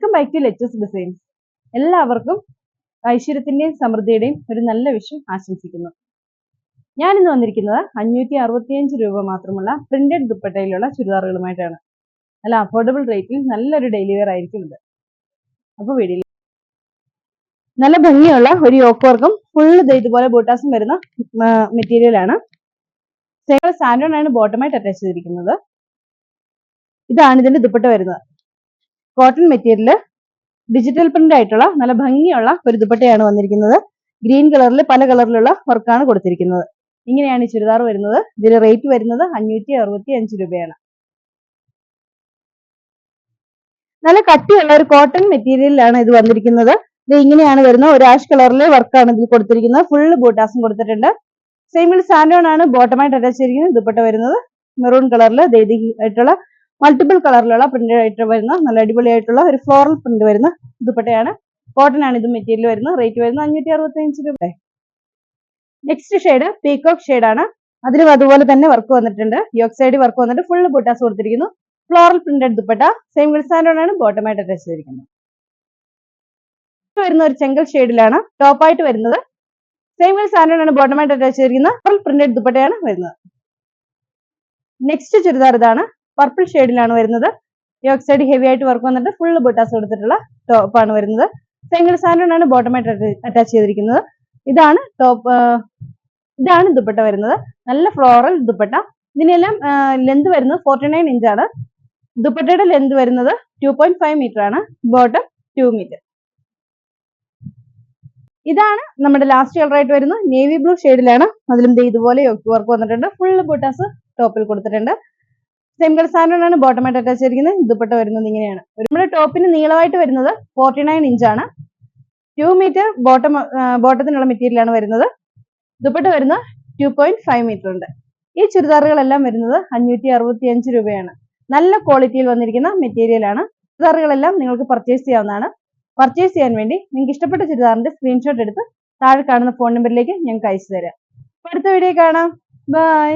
Welcome back to let's designs. എല്ലാവർക്കും ഐശ്വര്യത്തിന്റെയും സമൃദ്ധിയുടെയും ഒരു നല്ല വിഷയം ആശംസിക്കുന്നു. ഞാൻ ഇന്ന് വന്നിരിക്കുന്നത് 565 രൂപ മാത്രമുള്ള പ്രിന്റഡ് ദുപ്പട്ടയിലുള്ള ചുരിദാറുകളുമായിട്ടാണ്. നല്ല അഫോർഡബിൾ റേറ്റിൽ നല്ലൊരു ഡെയിലി വെയർ ആയിരിക്കും ഇത്. അപ്പോൾ വീഡിയോയിൽ നല്ല ഭംഗിയുള്ള ഒരു യോക്ക് വർക്കും ഫുള്ള് ഇതുപോലെ ബൂട്ടാസും വരുന്ന മെറ്റീരിയൽ ആണ്. സാൻഡോൺ ആണ് ബോട്ടമായിട്ട് അറ്റാച്ച് ചെയ്തിരിക്കുന്നത്. ഇതാണ് ഇതിന്റെ ദുപ്പട്ട വരുന്നത്. കോട്ടൺ മെറ്റീരിയൽ ഡിജിറ്റൽ പ്രിന്റ് ആയിട്ടുള്ള നല്ല ഭംഗിയുള്ള ഒരു ദുപ്പട്ടയാണ് വന്നിരിക്കുന്നത്. ഗ്രീൻ കളറിൽ പല കളറിലുള്ള വർക്കാണ് കൊടുത്തിരിക്കുന്നത്. ഇങ്ങനെയാണ് ഈ ചുരിദാർ വരുന്നത്. ഇതിന്റെ റേറ്റ് വരുന്നത് 565 രൂപയാണ്. നല്ല കട്ടിയുള്ള ഒരു കോട്ടൺ മെറ്റീരിയലിലാണ് ഇത് വന്നിരിക്കുന്നത്. ഇത് ഇങ്ങനെയാണ് വരുന്നത്. ഒരു ആഷ് കളറിലെ വർക്കാണ് ഇതിൽ കൊടുത്തിരിക്കുന്നത്. ഫുള്ള് ബൂട്ടാസും കൊടുത്തിട്ടുണ്ട്. സെയിമിൽ സാൻഡോൺ ആണ് ബോട്ടമായിട്ട് അറ്റാച്ച് ചെയ്തിരിക്കുന്നത്. ദുപ്പട്ട വരുന്നത് മെറൂൺ കളറിൽ ആയിട്ടുള്ള മൾട്ടിപ്പിൾ കളറിലുള്ള പ്രിന്റ് ആയിട്ട് വരുന്ന നല്ല അടിപൊളിയായിട്ടുള്ള ഒരു ഫ്ലോറൽ പ്രിന്റ് വരുന്ന ദുപ്പട്ടയാണ്. കോട്ടൺ ആണ് ഇത് മെറ്റീരിയൽ വരുന്നത്. റേറ്റ് വരുന്നത് 565 രൂപ. നെക്സ്റ്റ് ഷെയ്ഡ് പീകോക്ക് ഷെയ്ഡ് ആണ്. അതിലും അതുപോലെ തന്നെ വർക്ക് വന്നിട്ടുണ്ട്. യോക്ക് സൈഡ് വർക്ക് വന്നിട്ട് ഫുള്ള് ബൂട്ടാസ് കൊടുത്തിരിക്കുന്നു. Floral printed dupatta. സെയിം സാൻഡോൺ ആണ് ബോട്ടമായിട്ട് അറ്റാച്ച് ചെയ്തിരിക്കുന്നത്. വരുന്ന ഒരു ചെങ്കൽ ഷെയ്ഡിലാണ് ടോപ്പായിട്ട് വരുന്നത്. സെയിം സാൻഡോൺ ആണ് ബോട്ടമായിട്ട് അറ്റാച്ച് ചെയ്തിരിക്കുന്നത്. ഫ്ലോറൽ പ്രിന്റഡ് ദുപ്പട്ടയാണ് വരുന്നത്. നെക്സ്റ്റ് ചുരിദാർ ഇതാണ്. പർപ്പിൾ ഷെയ്ഡിലാണ് വരുന്നത്. യോക്ക് സൈഡ് ഹെവി ആയിട്ട് വർക്ക് വന്നിട്ട് ഫുള്ള് ബൂട്ടാസ് കൊടുത്തിട്ടുള്ള ടോപ്പാണ് വരുന്നത്. സെയിം സാൻഡോൺ ആണ് ബോട്ടമായിട്ട് അറ്റാച്ച് ചെയ്തിരിക്കുന്നത്. ഇതാണ് ടോപ്പ്. ഇതാണ് ദുപ്പട്ട വരുന്നത്. നല്ല ഫ്ലോറൽ ദുപ്പട്ട. ഇതിനെല്ലാം ലെന്ത് വരുന്നത് 49 ഇഞ്ചാണ്. ദുപ്പട്ടയുടെ ലെന്ത് വരുന്നത് 2.5 മീറ്റർ ആണ്. Bottom 2 metre. ഇതാണ് നമ്മുടെ ലാസ്റ്റ് കളർ ആയിട്ട് വരുന്നത്. നേവി ബ്ലൂ ഷെയ്ഡിലാണ്. അതിലും ഇതുപോലെ വർക്ക് വന്നിട്ടുണ്ട്. ഫുള്ള് ബൂട്ടാസ് ടോപ്പിൽ കൊടുത്തിട്ടുണ്ട്. സെയിം കളർ സാൻഡോൺ ആണ് ബോട്ടമായിട്ട് അറ്റാച്ച് ചെയ്തിരിക്കുന്നത്. ദുപ്പട്ട വരുന്നത് ഇങ്ങനെയാണ്. നമ്മുടെ ടോപ്പിന് നീളമായിട്ട് വരുന്നത് 49 ഇഞ്ചാണ്. 2 മീറ്റർ ബോട്ടത്തിനുള്ള മെറ്റീരിയൽ ആണ് വരുന്നത്. ദുപ്പട്ട വരുന്ന 2.5 മീറ്റർ ഉണ്ട്. ഈ ചുരിദാറുകളെല്ലാം വരുന്നത് 565 രൂപയാണ്. നല്ല ക്വാളിറ്റിയിൽ വന്നിരിക്കുന്ന മെറ്റീരിയൽ ആണ്. ചുരിദാറുകളെല്ലാം നിങ്ങൾക്ക് പർച്ചേസ് ചെയ്യാവുന്നതാണ്. പർച്ചേസ് ചെയ്യാൻ വേണ്ടി നിങ്ങൾക്ക് ഇഷ്ടപ്പെട്ട ചുരിദാറിന്റെ സ്ക്രീൻഷോട്ട് എടുത്ത് താഴെ കാണുന്ന ഫോൺ നമ്പറിലേക്ക് ഞങ്ങൾക്ക് അയച്ചു തരാം. അടുത്ത വീഡിയോ കാണാം. ബൈ.